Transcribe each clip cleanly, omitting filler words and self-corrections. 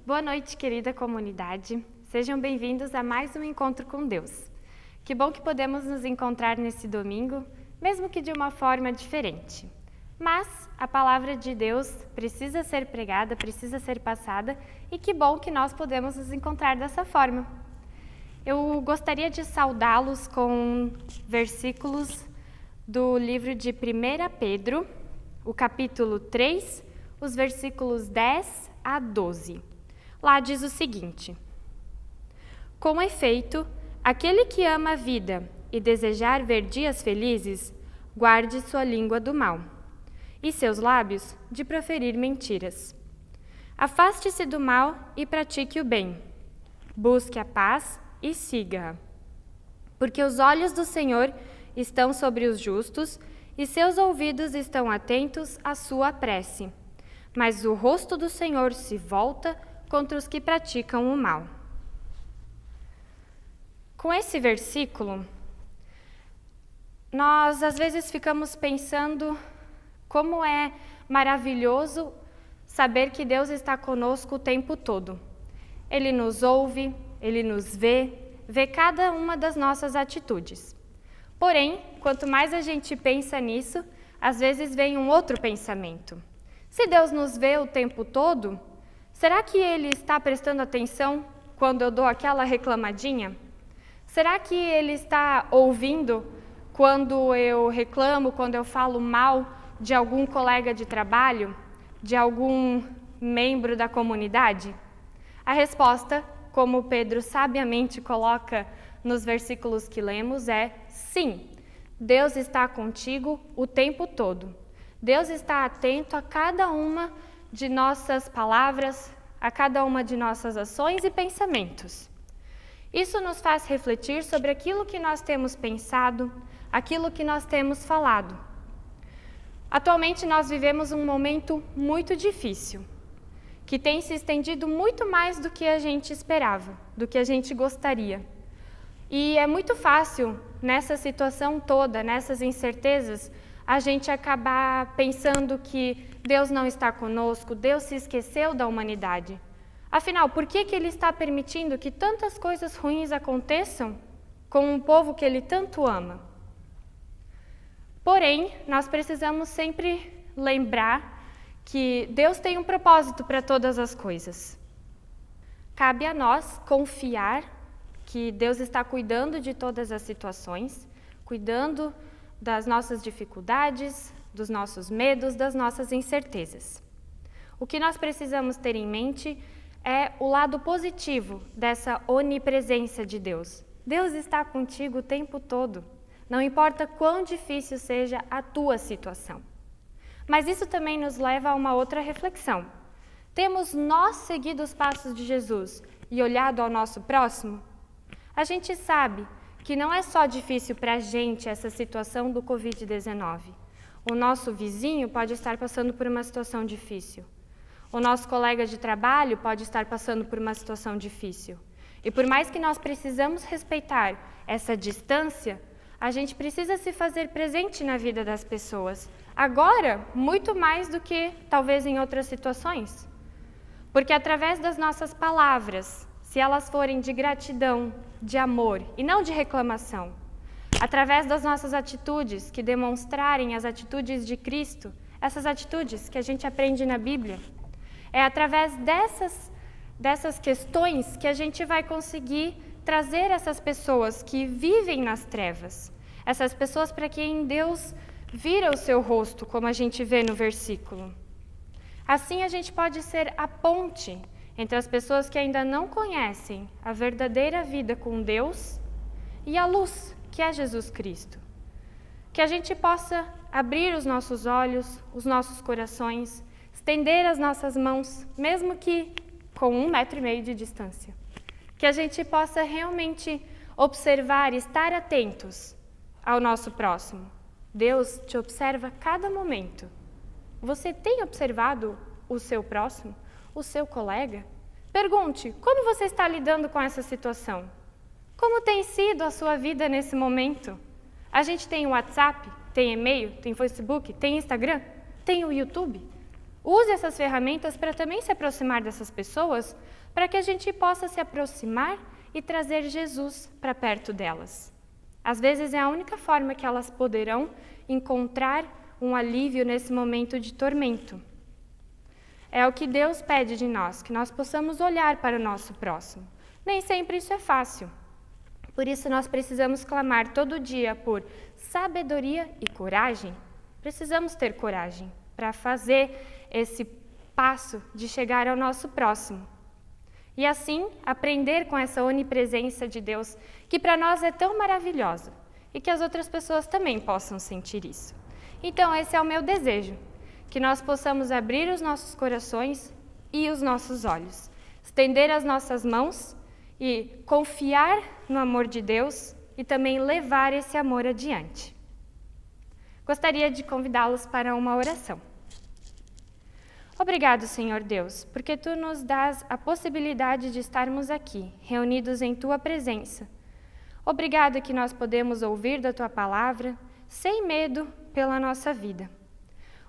Boa noite, querida comunidade. Sejam bem-vindos a mais um Encontro com Deus. Que bom que podemos nos encontrar nesse domingo, mesmo que de uma forma diferente. Mas a palavra de Deus precisa ser pregada, precisa ser passada, e que bom que nós podemos nos encontrar dessa forma. Eu gostaria de saudá-los com versículos do livro de 1 Pedro, o capítulo 3, os versículos 10 a 12. Lá diz o seguinte: Com efeito, aquele que ama a vida e desejar ver dias felizes, guarde sua língua do mal, e seus lábios de proferir mentiras. Afaste-se do mal e pratique o bem. Busque a paz e siga-a. Porque os olhos do Senhor estão sobre os justos e seus ouvidos estão atentos à sua prece. Mas o rosto do Senhor se volta contra os que praticam o mal. Com esse versículo, nós às vezes ficamos pensando como é maravilhoso saber que Deus está conosco o tempo todo. Ele nos ouve, Ele nos vê cada uma das nossas atitudes. Porém, quanto mais a gente pensa nisso, às vezes vem um outro pensamento. Se Deus nos vê o tempo todo, será que Ele está prestando atenção quando eu dou aquela reclamadinha? Será que Ele está ouvindo quando eu reclamo, quando eu falo mal de algum colega de trabalho, de algum membro da comunidade? A resposta, como Pedro sabiamente coloca nos versículos que lemos, é sim. Deus está contigo o tempo todo. Deus está atento a cada uma de nossas palavras, a cada uma de nossas ações e pensamentos. Isso nos faz refletir sobre aquilo que nós temos pensado, aquilo que nós temos falado. Atualmente nós vivemos um momento muito difícil, que tem se estendido muito mais do que a gente esperava, do que a gente gostaria. E é muito fácil, nessa situação toda, nessas incertezas, a gente acabar pensando que Deus não está conosco, Deus se esqueceu da humanidade. Afinal, por que Ele está permitindo que tantas coisas ruins aconteçam com um povo que Ele tanto ama? Porém, nós precisamos sempre lembrar que Deus tem um propósito para todas as coisas. Cabe a nós confiar que Deus está cuidando de todas as situações, cuidando das nossas dificuldades, dos nossos medos, das nossas incertezas. O que nós precisamos ter em mente é o lado positivo dessa onipresença de Deus. Deus está contigo o tempo todo, não importa quão difícil seja a tua situação. Mas isso também nos leva a uma outra reflexão. Temos nós seguido os passos de Jesus e olhado ao nosso próximo? A gente sabe que não é só difícil para a gente essa situação do Covid-19. O nosso vizinho pode estar passando por uma situação difícil. O nosso colega de trabalho pode estar passando por uma situação difícil. E por mais que nós precisamos respeitar essa distância, a gente precisa se fazer presente na vida das pessoas. Agora, muito mais do que talvez em outras situações. Porque através das nossas palavras, se elas forem de gratidão, de amor e não de reclamação, através das nossas atitudes que demonstrarem as atitudes de Cristo, essas atitudes que a gente aprende na Bíblia, é através dessas questões que a gente vai conseguir trazer essas pessoas que vivem nas trevas, essas pessoas para quem Deus vira o seu rosto, como a gente vê no versículo. Assim a gente pode ser a ponte entre as pessoas que ainda não conhecem a verdadeira vida com Deus e a luz, que é Jesus Cristo. Que a gente possa abrir os nossos olhos, os nossos corações, estender as nossas mãos, mesmo que com 1,5 metro de distância. Que a gente possa realmente observar e estar atentos ao nosso próximo. Deus te observa a cada momento. Você tem observado o seu próximo? O seu colega? Pergunte, como você está lidando com essa situação? Como tem sido a sua vida nesse momento? A gente tem o WhatsApp, tem e-mail, tem Facebook, tem Instagram, tem o YouTube. Use essas ferramentas para também se aproximar dessas pessoas, para que a gente possa se aproximar e trazer Jesus para perto delas. Às vezes é a única forma que elas poderão encontrar um alívio nesse momento de tormento. É o que Deus pede de nós, que nós possamos olhar para o nosso próximo. Nem sempre isso é fácil. Por isso nós precisamos clamar todo dia por sabedoria e coragem. Precisamos ter coragem para fazer esse passo de chegar ao nosso próximo. E assim, aprender com essa onipresença de Deus, que para nós é tão maravilhosa, e que as outras pessoas também possam sentir isso. Então, esse é o meu desejo, que nós possamos abrir os nossos corações e os nossos olhos, estender as nossas mãos e confiar no amor de Deus e também levar esse amor adiante. Gostaria de convidá-los para uma oração. Obrigado, Senhor Deus, porque Tu nos dás a possibilidade de estarmos aqui, reunidos em Tua presença. Obrigado que nós podemos ouvir da Tua palavra, sem medo, pela nossa vida.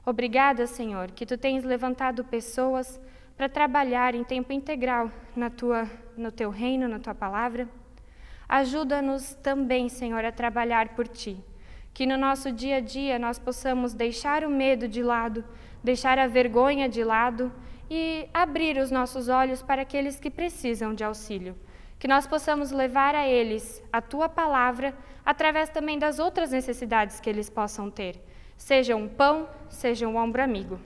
Obrigada, Senhor, que Tu tens levantado pessoas para trabalhar em tempo integral no Teu reino, na Tua palavra. Ajuda-nos também, Senhor, a trabalhar por Ti, que no nosso dia a dia nós possamos deixar o medo de lado, deixar a vergonha de lado e abrir os nossos olhos para aqueles que precisam de auxílio. Que nós possamos levar a eles a Tua palavra, através também das outras necessidades que eles possam ter, seja um pão, seja um ombro amigo.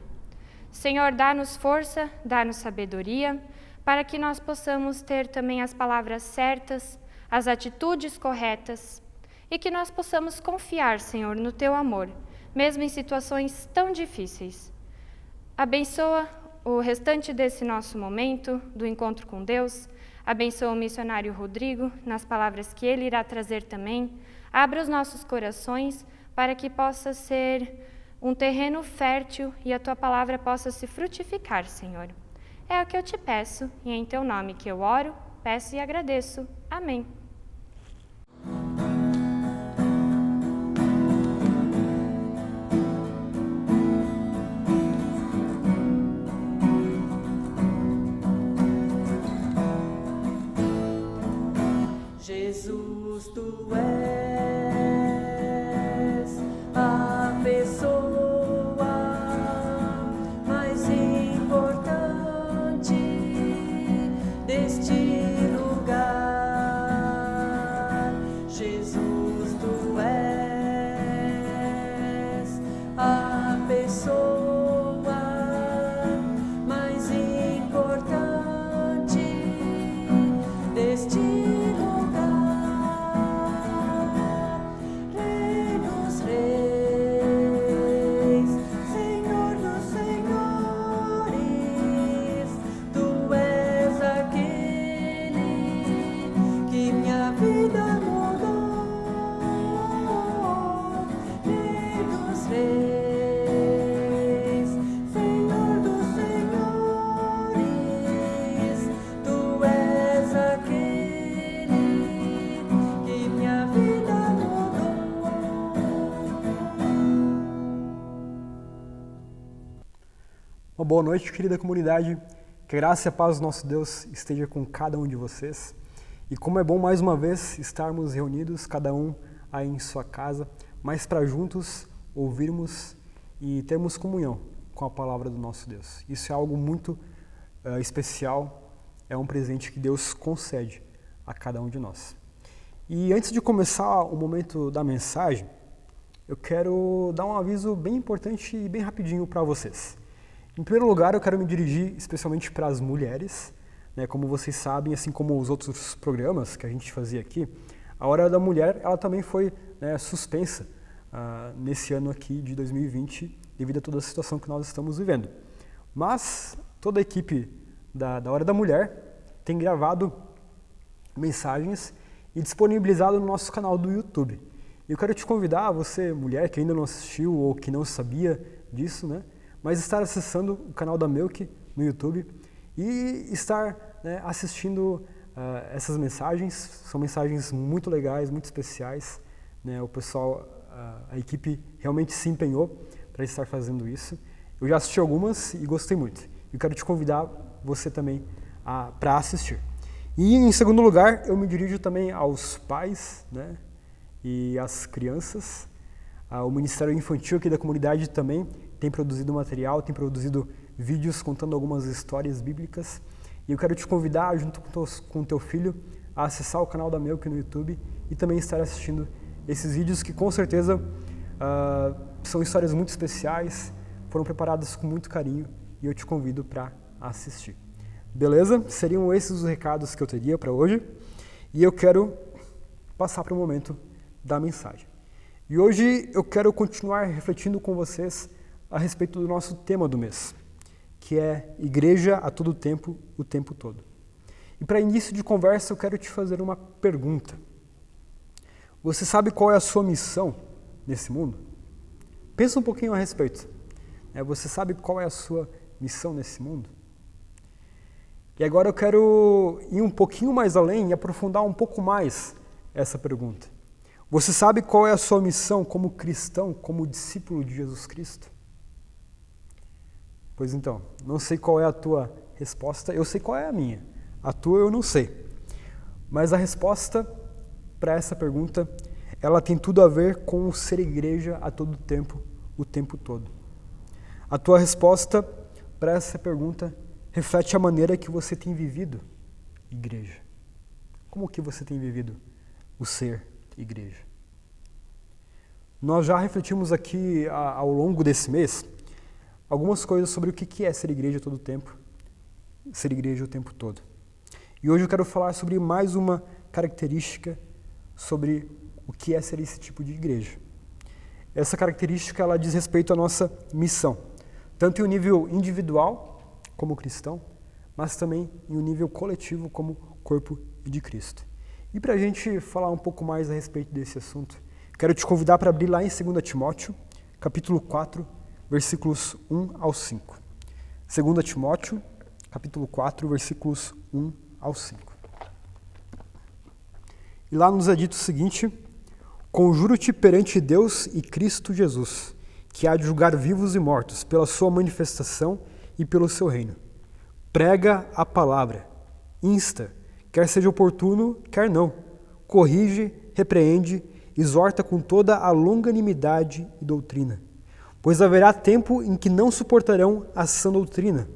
Senhor, dá-nos força, dá-nos sabedoria, para que nós possamos ter também as palavras certas, as atitudes corretas, e que nós possamos confiar, Senhor, no Teu amor, mesmo em situações tão difíceis. Abençoa o restante desse nosso momento, do encontro com Deus. Abençoa o missionário Rodrigo, nas palavras que ele irá trazer também. Abra os nossos corações para que possa ser um terreno fértil e a Tua palavra possa se frutificar, Senhor. É o que eu te peço, e é em Teu nome que eu oro, peço e agradeço. Amém. Jesus, Tu és a pessoa mais importante deste lugar. Jesus, Tu és a pessoa mais importante deste lugar. Uma boa noite, querida comunidade. Que a graça e a paz do nosso Deus esteja com cada um de vocês. E como é bom mais uma vez estarmos reunidos, cada um aí em sua casa, mas para juntos ouvirmos e termos comunhão com a palavra do nosso Deus. Isso é algo muito especial, é um presente que Deus concede a cada um de nós. E antes de começar o momento da mensagem, eu quero dar um aviso bem importante e bem rapidinho para vocês. Em primeiro lugar, eu quero me dirigir especialmente para as mulheres, né? Como vocês sabem, assim como os outros programas que a gente fazia aqui, a Hora da Mulher ela também foi, né, suspensa nesse ano aqui de 2020 devido a toda a situação que nós estamos vivendo. Mas toda a equipe da Hora da Mulher tem gravado mensagens e disponibilizado no nosso canal do YouTube. E eu quero te convidar, você mulher que ainda não assistiu ou que não sabia disso, né? Mas estar acessando o canal da Milk no YouTube e estar, né, assistindo essas mensagens. São mensagens muito legais, muito especiais, né? O pessoal, a equipe realmente se empenhou para estar fazendo isso. Eu já assisti algumas e gostei muito. Eu quero te convidar você também para assistir. E em segundo lugar, eu me dirijo também aos pais, né, e às crianças. O Ministério Infantil aqui da comunidade também tem produzido material, tem produzido vídeos contando algumas histórias bíblicas. E eu quero te convidar, junto com o teu filho, a acessar o canal da Melk no YouTube e também estar assistindo esses vídeos que com certeza são histórias muito especiais, foram preparadas com muito carinho e eu te convido para assistir. Beleza? Seriam esses os recados que eu teria para hoje e eu quero passar para o momento da mensagem. E hoje eu quero continuar refletindo com vocês a respeito do nosso tema do mês, que é Igreja a todo tempo, o tempo todo. E para início de conversa eu quero te fazer uma pergunta. Você sabe qual é a sua missão nesse mundo? Pensa um pouquinho a respeito. Você sabe qual é a sua missão nesse mundo? E agora eu quero ir um pouquinho mais além e aprofundar um pouco mais essa pergunta. Você sabe qual é a sua missão como cristão, como discípulo de Jesus Cristo? Pois então, não sei qual é a tua resposta, eu sei qual é a minha. A tua eu não sei. Mas a resposta para essa pergunta, ela tem tudo a ver com o ser igreja a todo tempo, o tempo todo. A tua resposta para essa pergunta reflete a maneira que você tem vivido igreja. Como que você tem vivido o ser igreja? Nós já refletimos aqui ao longo desse mês algumas coisas sobre o que é ser igreja todo o tempo, ser igreja o tempo todo. E hoje eu quero falar sobre mais uma característica sobre o que é ser esse tipo de igreja. Essa característica ela diz respeito à nossa missão, tanto em um nível individual, como cristão, mas também em um nível coletivo, como corpo de Cristo. E para a gente falar um pouco mais a respeito desse assunto, quero te convidar para abrir lá em 2 Timóteo, capítulo 4, versículos 1 ao 5. 2 Timóteo, capítulo 4, versículos 1 ao 5. E lá nos é dito o seguinte: conjuro-te perante Deus e Cristo Jesus, que há de julgar vivos e mortos pela sua manifestação e pelo seu reino. Prega a palavra, insta, quer seja oportuno, quer não, corrige, repreende, exorta com toda a longanimidade e doutrina. Pois haverá tempo em que não suportarão a sã doutrina.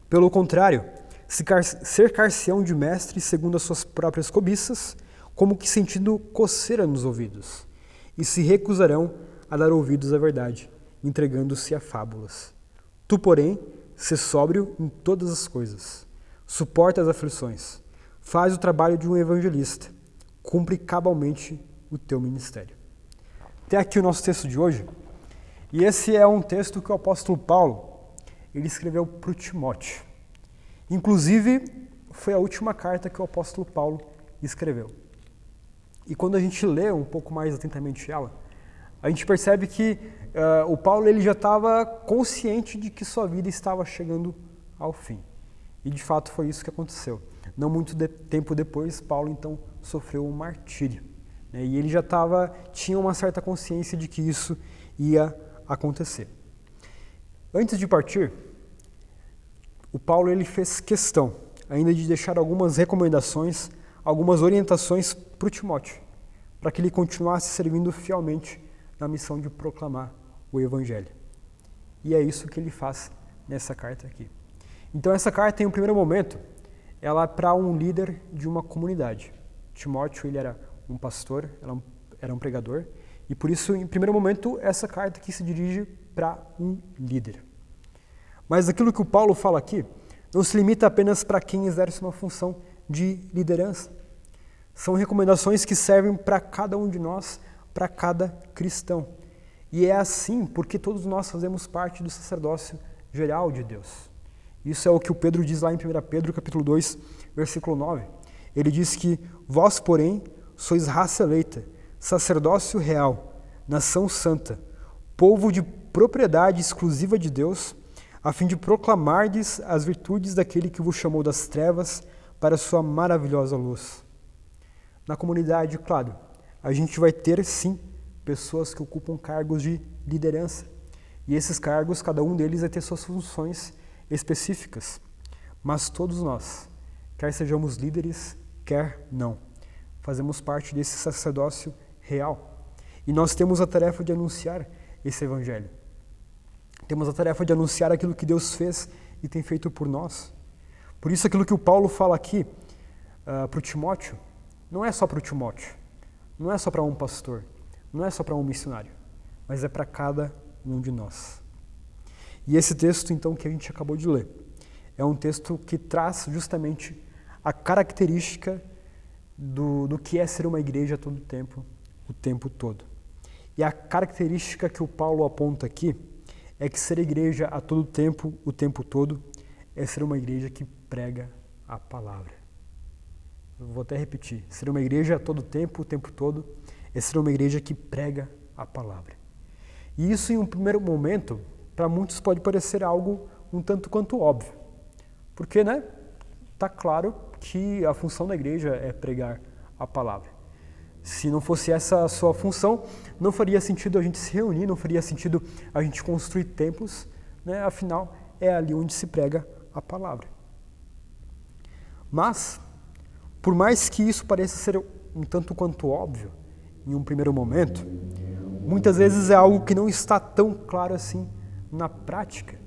Pelo contrário, cercar-se-ão de mestres segundo as suas próprias cobiças, como que sentindo coceira nos ouvidos, e se recusarão a dar ouvidos à verdade, entregando-se a fábulas. Tu, porém, sê sóbrio em todas as coisas, suporta as aflições, faz o trabalho de um evangelista, cumpre cabalmente o teu ministério. Até aqui o nosso texto de hoje, e esse é um texto que o apóstolo Paulo ele escreveu para o Timóteo. Inclusive, foi a última carta que o apóstolo Paulo escreveu. E quando a gente lê um pouco mais atentamente ela, a gente percebe que o Paulo ele já estava consciente de que sua vida estava chegando ao fim. E de fato foi isso que aconteceu. Não muito tempo depois, Paulo então sofreu um martírio. Né? E ele já tinha uma certa consciência de que isso ia acontecer. Antes de partir, o Paulo ele fez questão ainda de deixar algumas recomendações, algumas orientações para o Timóteo, para que ele continuasse servindo fielmente na missão de proclamar o Evangelho. E é isso que ele faz nessa carta aqui. Então essa carta, em um primeiro momento, ela é para um líder de uma comunidade. Timóteo ele era um pastor, era um pregador, e por isso, em primeiro momento, essa carta aqui se dirige para um líder. Mas aquilo que o Paulo fala aqui não se limita apenas para quem exerce uma função de liderança. São recomendações que servem para cada um de nós, para cada cristão. E é assim porque todos nós fazemos parte do sacerdócio geral de Deus. Isso é o que o Pedro diz lá em 1 Pedro, capítulo 2, versículo 9. Ele diz que vós, porém, sois raça eleita, sacerdócio real, nação santa, povo de propriedade exclusiva de Deus, a fim de proclamardes as virtudes daquele que vos chamou das trevas para a sua maravilhosa luz. Na comunidade, claro, a gente vai ter sim pessoas que ocupam cargos de liderança, E esses cargos, cada um deles vai ter suas funções específicas. Mas todos nós, quer sejamos líderes, quer não, fazemos parte desse sacerdócio real. E nós temos a tarefa de anunciar esse evangelho. Temos a tarefa de anunciar aquilo que Deus fez e tem feito por nós. Por isso aquilo que o Paulo fala aqui para o Timóteo, não é só para o Timóteo, não é só para um pastor, não é só para um missionário, mas é para cada um de nós. E esse texto, então, que a gente acabou de ler, é um texto que traz justamente a característica do que é ser uma igreja a todo tempo, o tempo todo. E a característica que o Paulo aponta aqui é que ser igreja a todo tempo, o tempo todo, é ser uma igreja que prega a palavra. Eu vou até repetir. Ser uma igreja a todo tempo, o tempo todo, é ser uma igreja que prega a palavra. E isso, em um primeiro momento, para muitos pode parecer algo um tanto quanto óbvio. Porque, tá claro que a função da igreja é pregar a palavra. Se não fosse essa a sua função, não faria sentido a gente se reunir, não faria sentido a gente construir templos, afinal, é ali onde se prega a palavra. Mas, por mais que isso pareça ser um tanto quanto óbvio, em um primeiro momento, muitas vezes é algo que não está tão claro assim na prática.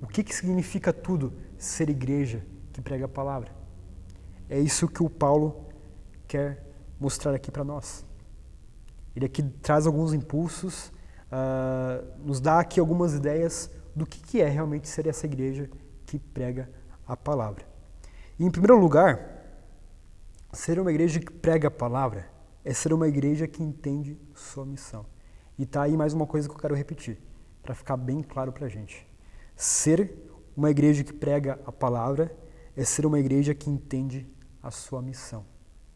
O que significa tudo ser igreja que prega a palavra? É isso que o Paulo quer mostrar aqui para nós. Ele aqui traz alguns impulsos, nos dá aqui algumas ideias do que é realmente ser essa igreja que prega a palavra. E, em primeiro lugar, ser uma igreja que prega a palavra é ser uma igreja que entende sua missão. E tá aí mais uma coisa que eu quero repetir, para ficar bem claro para a gente. Ser uma igreja que prega a palavra é ser uma igreja que entende a sua missão.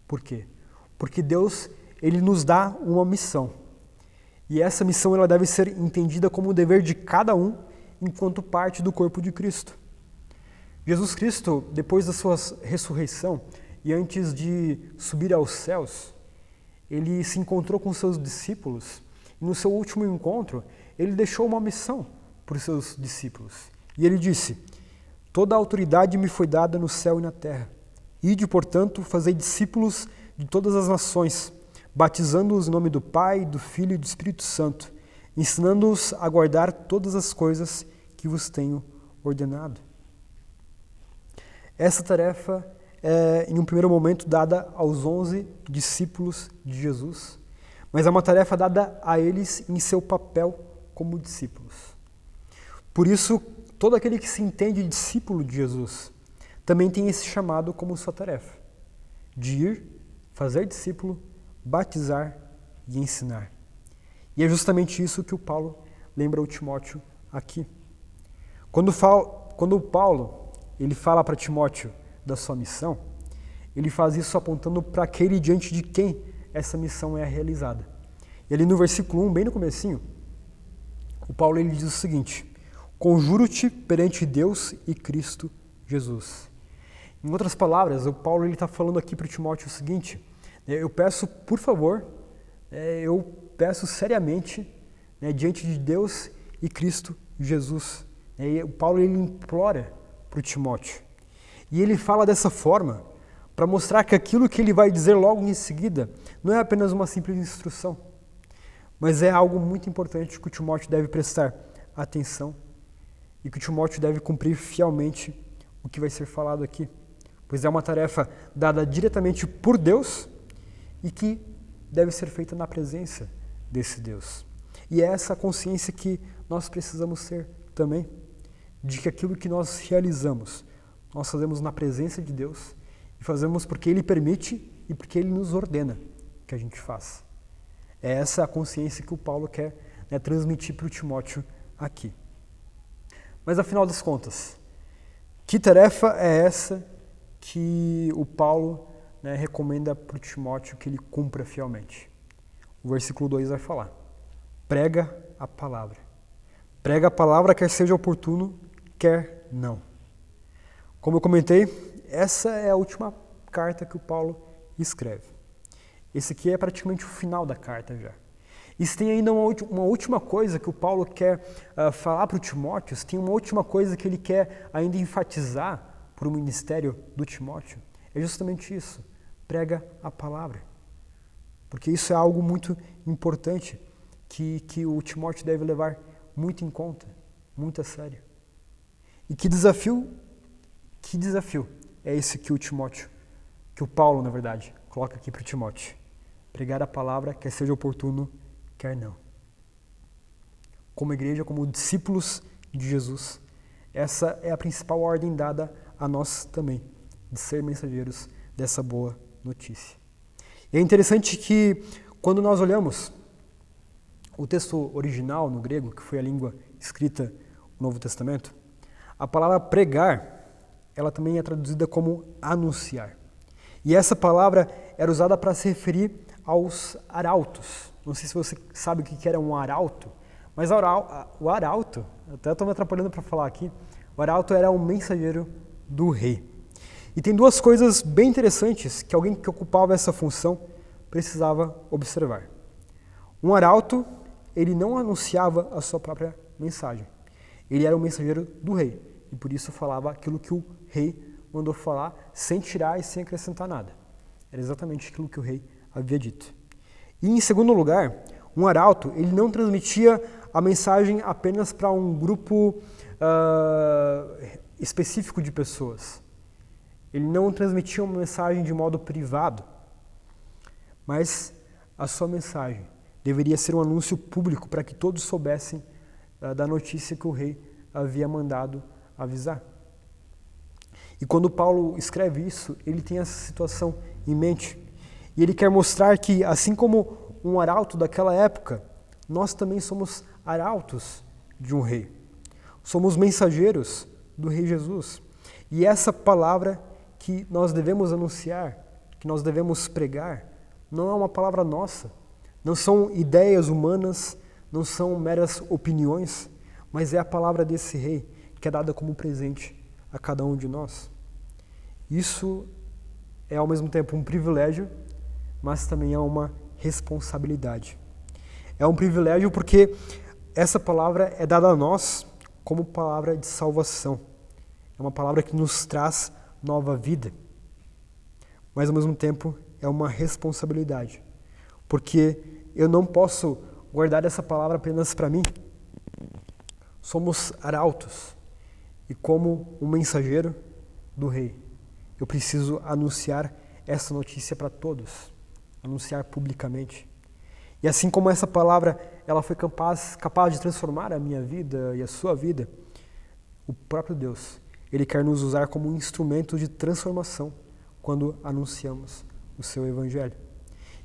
Por quê? Porque Deus, Ele nos dá uma missão. E essa missão ela deve ser entendida como o dever de cada um enquanto parte do corpo de Cristo. Jesus Cristo, depois da sua ressurreição e antes de subir aos céus, Ele se encontrou com seus discípulos e no seu último encontro, Ele deixou uma missão para os seus discípulos. E Ele disse: toda a autoridade me foi dada no céu e na terra. Ide, portanto, fazei discípulos de todas as nações, batizando-os em nome do Pai, do Filho e do Espírito Santo, ensinando-os a guardar todas as coisas que vos tenho ordenado. Essa tarefa é, em um primeiro momento, dada aos 11 discípulos de Jesus, mas é uma tarefa dada a eles em seu papel como discípulos. Por isso, todo aquele que se entende discípulo de Jesus também tem esse chamado como sua tarefa, de ir, fazer discípulo, batizar e ensinar. E é justamente isso que o Paulo lembra ao Timóteo aqui. Quando o Paulo ele fala para Timóteo da sua missão, ele faz isso apontando para aquele diante de quem essa missão é realizada. E ali no versículo 1, bem no comecinho, o Paulo ele diz o seguinte: conjuro-te perante Deus e Cristo Jesus. Em outras palavras, o Paulo está falando aqui para o Timóteo o seguinte: eu peço, por favor, eu peço seriamente, diante de Deus e Cristo Jesus. E o Paulo ele implora para o Timóteo. E ele fala dessa forma para mostrar que aquilo que ele vai dizer logo em seguida não é apenas uma simples instrução, mas é algo muito importante que o Timóteo deve prestar atenção e que o Timóteo deve cumprir fielmente o que vai ser falado aqui, pois é uma tarefa dada diretamente por Deus e que deve ser feita na presença desse Deus. E é essa consciência que nós precisamos ter também, de que aquilo que nós realizamos, nós fazemos na presença de Deus e fazemos porque Ele permite e porque Ele nos ordena que a gente faça. É essa a consciência que o Paulo quer transmitir para o Timóteo aqui. Mas afinal das contas, que tarefa é essa que o Paulo recomenda para o Timóteo que ele cumpra fielmente? O versículo 2 vai falar: prega a palavra. Prega a palavra, quer seja oportuno, quer não. Como eu comentei, essa é a última carta que o Paulo escreve. Esse aqui é praticamente o final da carta já. E se tem ainda uma última coisa que o Paulo quer falar para o Timóteo, se tem uma última coisa que ele quer ainda enfatizar para o ministério do Timóteo, é justamente isso: prega a palavra. Porque isso é algo muito importante que o Timóteo deve levar muito em conta, muito a sério. E que desafio é esse que o Paulo, na verdade, coloca aqui para o Timóteo? Pregar a palavra, quer seja oportuno, quer não. Como igreja, como discípulos de Jesus, essa é a principal ordem dada a nós também, de ser mensageiros dessa boa notícia. E é interessante que, quando nós olhamos o texto original no grego, que foi a língua escrita no Novo Testamento, a palavra pregar, ela também é traduzida como anunciar. E essa palavra era usada para se referir aos arautos. Não sei se você sabe o que era um arauto, mas o arauto, até estou me atrapalhando para falar aqui, o arauto era um mensageiro do rei. E tem duas coisas bem interessantes que alguém que ocupava essa função precisava observar. Um arauto, ele não anunciava a sua própria mensagem. Ele era um mensageiro do rei e por isso falava aquilo que o rei mandou falar, sem tirar e sem acrescentar nada. Era exatamente aquilo que o rei havia dito. E em segundo lugar, um arauto, ele não transmitia a mensagem apenas para um grupo específico de pessoas. Ele não transmitia uma mensagem de modo privado, mas a sua mensagem deveria ser um anúncio público para que todos soubessem da notícia que o rei havia mandado avisar. E quando Paulo escreve isso, ele tem essa situação em mente. E ele quer mostrar que, assim como um arauto daquela época, nós também somos arautos de um rei. Somos mensageiros do rei Jesus. E essa palavra que nós devemos anunciar, que nós devemos pregar, não é uma palavra nossa, não são ideias humanas, não são meras opiniões, mas é a palavra desse rei que é dada como presente a cada um de nós. Isso é ao mesmo tempo um privilégio, mas também é uma responsabilidade. É um privilégio porque essa palavra é dada a nós como palavra de salvação. É uma palavra que nos traz nova vida. Mas ao mesmo tempo é uma responsabilidade, porque eu não posso guardar essa palavra apenas para mim. Somos arautos e como um mensageiro do rei, eu preciso anunciar essa notícia para todos, anunciar publicamente. E assim como essa palavra ela foi capaz de transformar a minha vida e a sua vida, o próprio Deus, Ele quer nos usar como um instrumento de transformação quando anunciamos o seu Evangelho.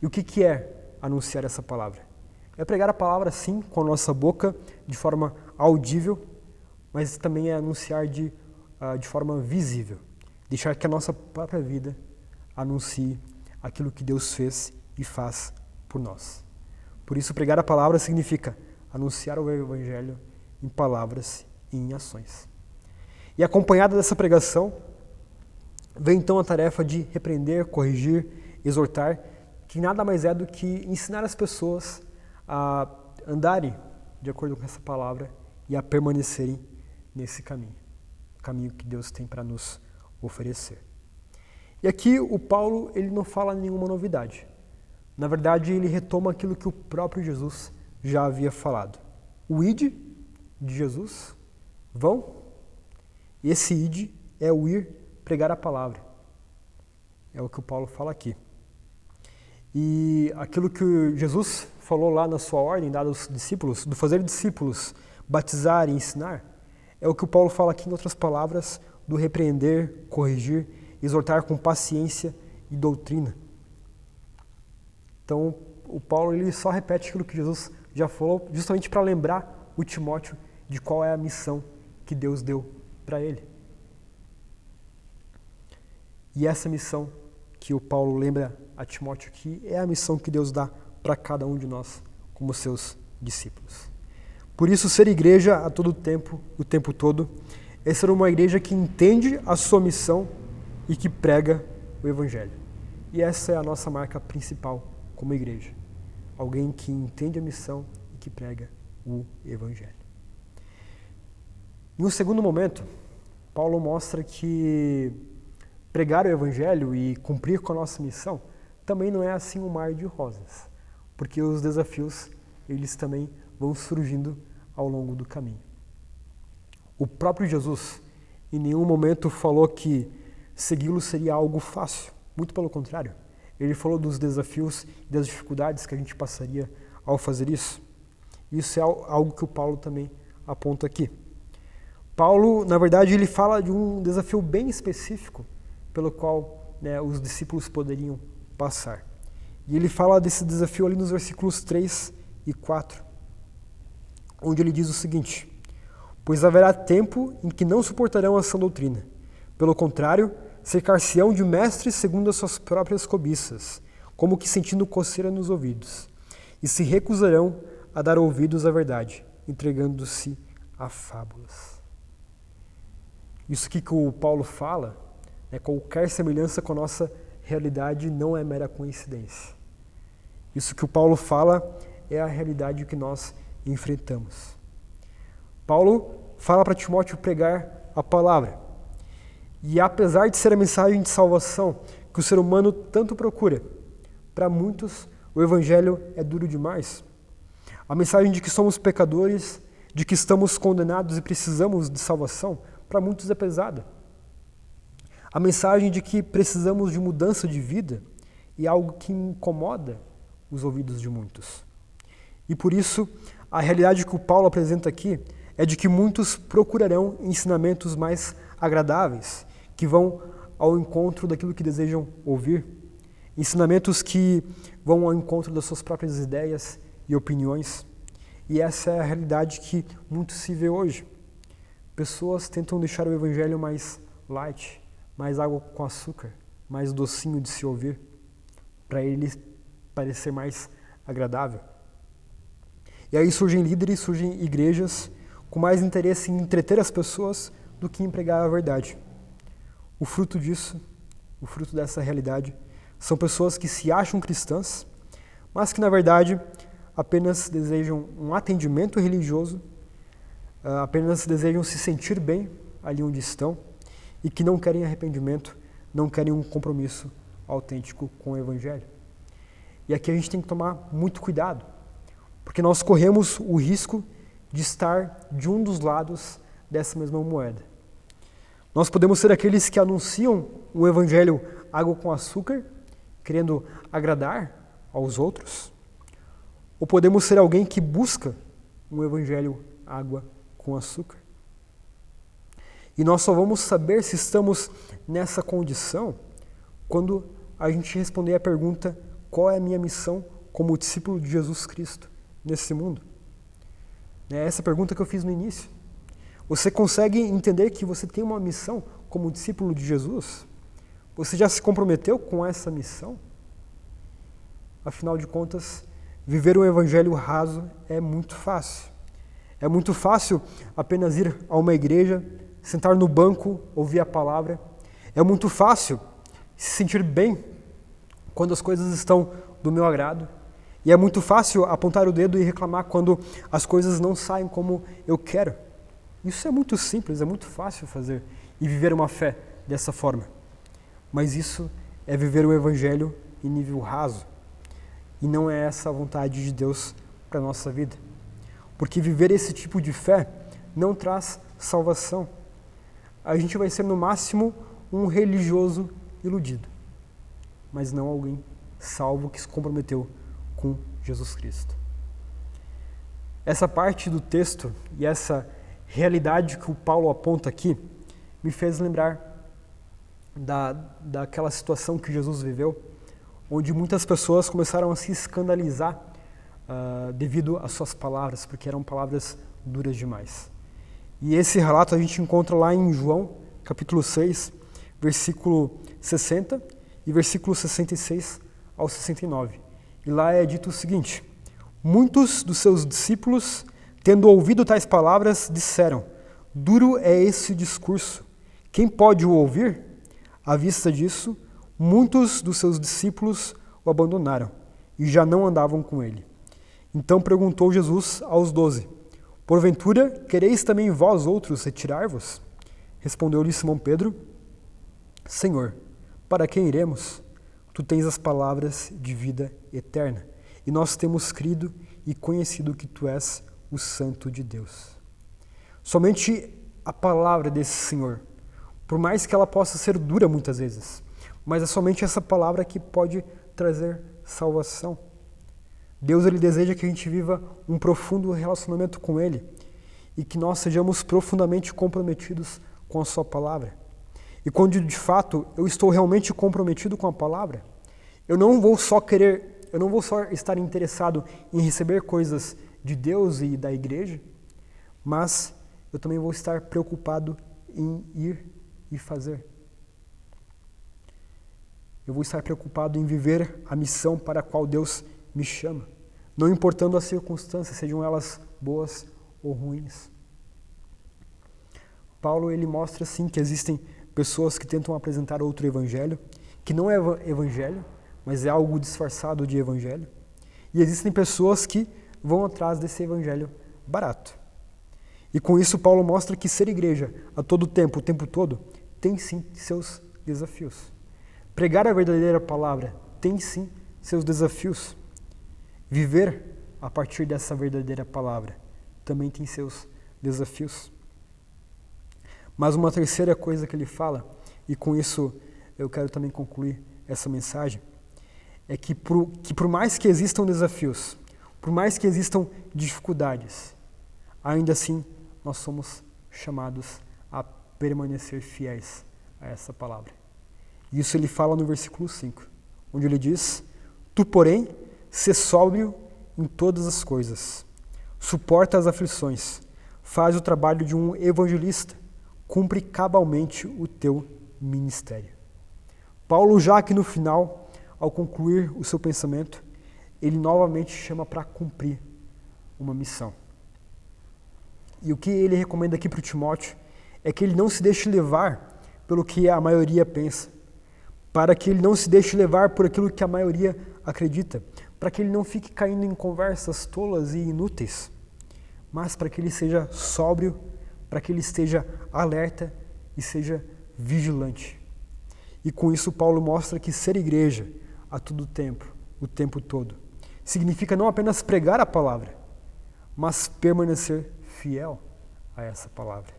E o que é anunciar essa palavra? É pregar a palavra, sim, com a nossa boca, de forma audível, mas também é anunciar de forma visível. Deixar que a nossa própria vida anuncie aquilo que Deus fez e faz por nós. Por isso, pregar a palavra significa anunciar o Evangelho em palavras e em ações. E acompanhada dessa pregação, vem então a tarefa de repreender, corrigir, exortar, que nada mais é do que ensinar as pessoas a andarem de acordo com essa palavra e a permanecerem nesse caminho, o caminho que Deus tem para nos oferecer. E aqui o Paulo ele não fala nenhuma novidade. Na verdade, ele retoma aquilo que o próprio Jesus já havia falado. O ide de Jesus, vão, e esse ide é o ir pregar a palavra. É o que o Paulo fala aqui. E aquilo que Jesus falou lá na sua ordem, dada aos discípulos, do fazer discípulos, batizar e ensinar, é o que o Paulo fala aqui em outras palavras, do repreender, corrigir, exortar com paciência e doutrina. Então, o Paulo ele só repete aquilo que Jesus já falou, justamente para lembrar o Timóteo de qual é a missão que Deus deu para ele. E essa missão que o Paulo lembra a Timóteo aqui é a missão que Deus dá para cada um de nós como seus discípulos. Por isso, ser igreja a todo tempo, o tempo todo, é ser uma igreja que entende a sua missão e que prega o Evangelho. E essa é a nossa marca principal como igreja. alguém que entende a missão e que prega o Evangelho. Em um segundo momento, Paulo mostra que pregar o Evangelho e cumprir com a nossa missão também não é assim um mar de rosas, porque os desafios, eles também vão surgindo ao longo do caminho. O próprio Jesus, em nenhum momento falou que segui-lo seria algo fácil, muito pelo contrário. Ele falou dos desafios e das dificuldades que a gente passaria ao fazer isso. Isso é algo que o Paulo também aponta aqui. Paulo, na verdade, ele fala de um desafio bem específico pelo qual, né, os discípulos poderiam passar. E ele fala desse desafio ali nos versículos 3 e 4, onde ele diz o seguinte: pois haverá tempo em que não suportarão a sã doutrina. Pelo contrário, cercar-se-ão de mestres segundo as suas próprias cobiças, como que sentindo coceira nos ouvidos, e se recusarão a dar ouvidos à verdade, entregando-se a fábulas. Isso que o Paulo fala, né, qualquer semelhança com a nossa realidade não é mera coincidência. Isso que o Paulo fala é a realidade que nós enfrentamos. Paulo fala para Timóteo pregar a palavra. E apesar de ser a mensagem de salvação que o ser humano tanto procura, para muitos o Evangelho é duro demais. A mensagem de que somos pecadores, de que estamos condenados e precisamos de salvação, para muitos é pesada. A mensagem de que precisamos de mudança de vida é algo que incomoda os ouvidos de muitos. E por isso, a realidade que o Paulo apresenta aqui é de que muitos procurarão ensinamentos mais agradáveis, que vão ao encontro daquilo que desejam ouvir, ensinamentos que vão ao encontro das suas próprias ideias e opiniões. E essa é a realidade que muito se vê hoje. Pessoas tentam deixar o Evangelho mais light, mais água com açúcar, mais docinho de se ouvir, para ele parecer mais agradável. E aí surgem líderes, surgem igrejas com mais interesse em entreter as pessoas do que em pregar a verdade. O fruto disso, o fruto dessa realidade, são pessoas que se acham cristãs, mas que na verdade apenas desejam um atendimento religioso, apenas desejam se sentir bem ali onde estão e que não querem arrependimento, não querem um compromisso autêntico com o Evangelho. E aqui a gente tem que tomar muito cuidado, porque nós corremos o risco de estar de um dos lados dessa mesma moeda. Nós podemos ser aqueles que anunciam um Evangelho água com açúcar, querendo agradar aos outros, ou podemos ser alguém que busca um Evangelho água com açúcar. E nós só vamos saber se estamos nessa condição quando a gente responder a pergunta: qual é a minha missão como discípulo de Jesus Cristo nesse mundo? É essa pergunta que eu fiz no início. Você consegue entender que você tem uma missão como discípulo de Jesus? Você já se comprometeu com essa missão? Afinal de contas, viver um evangelho raso é muito fácil. É muito fácil apenas ir a uma igreja, sentar no banco, ouvir a palavra. É muito fácil se sentir bem quando as coisas estão do meu agrado. E é muito fácil apontar o dedo e reclamar quando as coisas não saem como eu quero. Isso é muito simples, é muito fácil fazer e viver uma fé dessa forma. Mas isso é viver o evangelho em nível raso. E não é essa a vontade de Deus para a nossa vida. Porque viver esse tipo de fé não traz salvação. A gente vai ser no máximo um religioso iludido, mas não alguém salvo que se comprometeu com Jesus Cristo. Essa parte do texto e essa realidade que o Paulo aponta aqui me fez lembrar daquela situação que Jesus viveu, onde muitas pessoas começaram a se escandalizar devido às suas palavras, porque eram palavras duras demais. E esse relato a gente encontra lá em João, capítulo 6, versículo 60 e versículo 66 ao 69. E lá é dito o seguinte: muitos dos seus discípulos, tendo ouvido tais palavras, disseram: duro é esse discurso, quem pode o ouvir? À vista disso, muitos dos seus discípulos o abandonaram e já não andavam com ele. Então perguntou Jesus aos 12, porventura quereis também vós outros retirar-vos? Respondeu-lhe Simão Pedro, Senhor, para quem iremos? Tu tens as palavras de vida eterna, e nós temos crido e conhecido que tu és o Santo de Deus. Somente a palavra desse Senhor, por mais que ela possa ser dura muitas vezes, mas é somente essa palavra que pode trazer salvação. Deus, ele deseja que a gente viva um profundo relacionamento com Ele e que nós sejamos profundamente comprometidos com a sua palavra. E quando de fato eu estou realmente comprometido com a palavra, eu não vou só estar interessado em receber coisas de Deus e da igreja, mas eu também vou estar preocupado em ir e fazer. Eu vou estar preocupado em viver a missão para a qual Deus me chama, não importando as circunstâncias, sejam elas boas ou ruins. Paulo, ele mostra sim que existem pessoas que tentam apresentar outro evangelho, que não é evangelho, mas é algo disfarçado de evangelho. E existem pessoas que vão atrás desse evangelho barato. E com isso Paulo mostra que ser igreja a todo tempo, o tempo todo, tem sim seus desafios. Pregar a verdadeira palavra tem sim seus desafios. Viver a partir dessa verdadeira palavra também tem seus desafios. Mas uma terceira coisa que ele fala, e com isso eu quero também concluir essa mensagem, é que por mais que existam desafios, por mais que existam dificuldades, ainda assim nós somos chamados a permanecer fiéis a essa palavra. Isso ele fala no versículo 5, onde ele diz, tu, porém, sê sóbrio em todas as coisas, suporta as aflições, faz o trabalho de um evangelista, cumpre cabalmente o teu ministério. Paulo, já aqui no final, ao concluir o seu pensamento, ele novamente chama para cumprir uma missão. E o que ele recomenda aqui para o Timóteo é que ele não se deixe levar pelo que a maioria pensa, para que ele não se deixe levar por aquilo que a maioria acredita, para que ele não fique caindo em conversas tolas e inúteis, mas para que ele seja sóbrio, para que ele esteja alerta e seja vigilante. E com isso Paulo mostra que ser igreja a todo tempo, o tempo todo, significa não apenas pregar a palavra, mas permanecer fiel a essa palavra.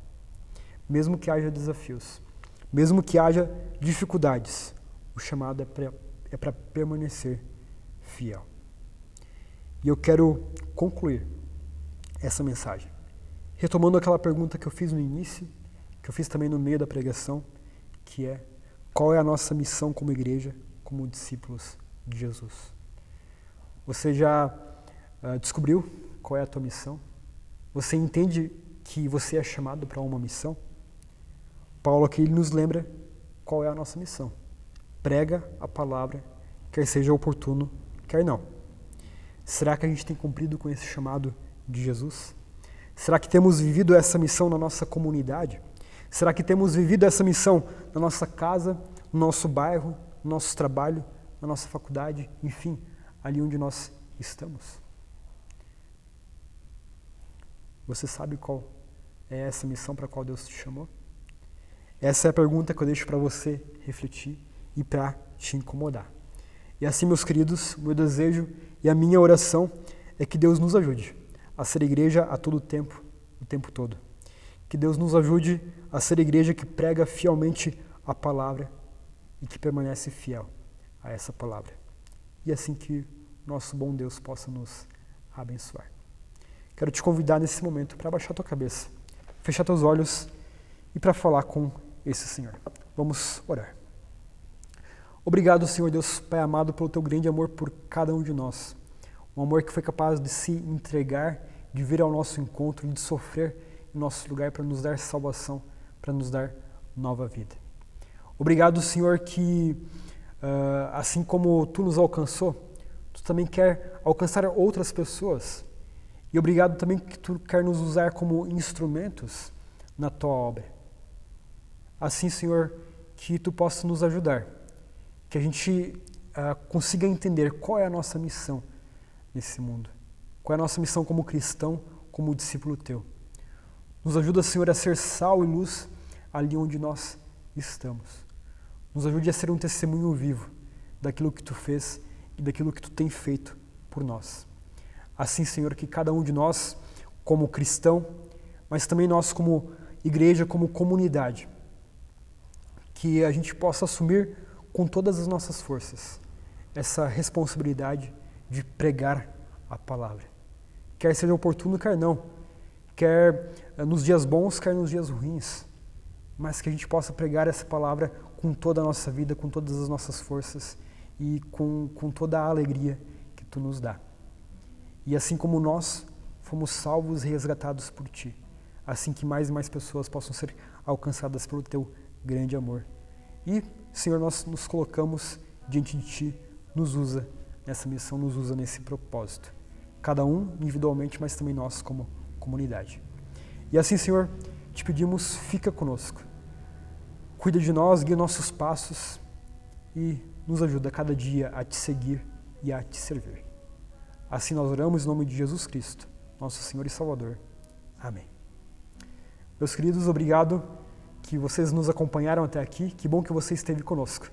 Mesmo que haja desafios, mesmo que haja dificuldades, o chamado é para permanecer fiel. E eu quero concluir essa mensagem retomando aquela pergunta que eu fiz no início, que eu fiz também no meio da pregação, que é: qual é a nossa missão como igreja, como discípulos de Jesus? Você já descobriu qual é a tua missão? Você entende que você é chamado para uma missão? Paulo aqui nos lembra qual é a nossa missão. Prega a palavra, quer seja oportuno, quer não. Será que a gente tem cumprido com esse chamado de Jesus? Será que temos vivido essa missão na nossa comunidade? Será que temos vivido essa missão na nossa casa, no nosso bairro, no nosso trabalho, na nossa faculdade, enfim, ali onde nós estamos? Você sabe qual é essa missão para a qual Deus te chamou? Essa é a pergunta que eu deixo para você refletir e para te incomodar. E assim, meus queridos, o meu desejo e a minha oração é que Deus nos ajude a ser igreja a todo tempo, o tempo todo. Que Deus nos ajude a ser igreja que prega fielmente a palavra e que permanece fiel a essa palavra. E assim que nosso bom Deus possa nos abençoar. Quero te convidar nesse momento para baixar tua cabeça, fechar teus olhos e para falar com esse Senhor. Vamos orar. Obrigado, Senhor Deus, Pai amado, pelo teu grande amor por cada um de nós. Um amor que foi capaz de se entregar, de vir ao nosso encontro, de sofrer em nosso lugar para nos dar salvação, para nos dar nova vida. Obrigado, Senhor, que assim como Tu nos alcançou, Tu também quer alcançar outras pessoas. E obrigado também que Tu quer nos usar como instrumentos na Tua obra. Assim, Senhor, que Tu possa nos ajudar, que a gente consiga entender qual é a nossa missão nesse mundo. Qual é a nossa missão como cristão, como discípulo teu. Nos ajuda, Senhor, a ser sal e luz ali onde nós estamos. Nos ajude a ser um testemunho vivo daquilo que tu fez e daquilo que tu tem feito por nós. Assim, Senhor, que cada um de nós, como cristão, mas também nós como igreja, como comunidade, que a gente possa assumir com todas as nossas forças essa responsabilidade de pregar a palavra. Quer seja oportuno, quer não. Quer nos dias bons, quer nos dias ruins. Mas que a gente possa pregar essa palavra com toda a nossa vida, com todas as nossas forças e com toda a alegria que tu nos dá. E assim como nós fomos salvos e resgatados por ti, assim que mais e mais pessoas possam ser alcançadas pelo teu grande amor. E, Senhor, nós nos colocamos diante de ti, nos usa nessa missão, nos usa nesse propósito. Cada um individualmente, mas também nós como comunidade. E assim, Senhor, te pedimos, fica conosco. Cuida de nós, guia nossos passos e nos ajuda cada dia a te seguir e a te servir. Assim nós oramos em nome de Jesus Cristo, nosso Senhor e Salvador. Amém. Meus queridos, obrigado que vocês nos acompanharam até aqui. Que bom que você esteve conosco.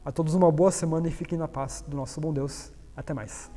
A todos uma boa semana e fiquem na paz do nosso bom Deus. Até mais.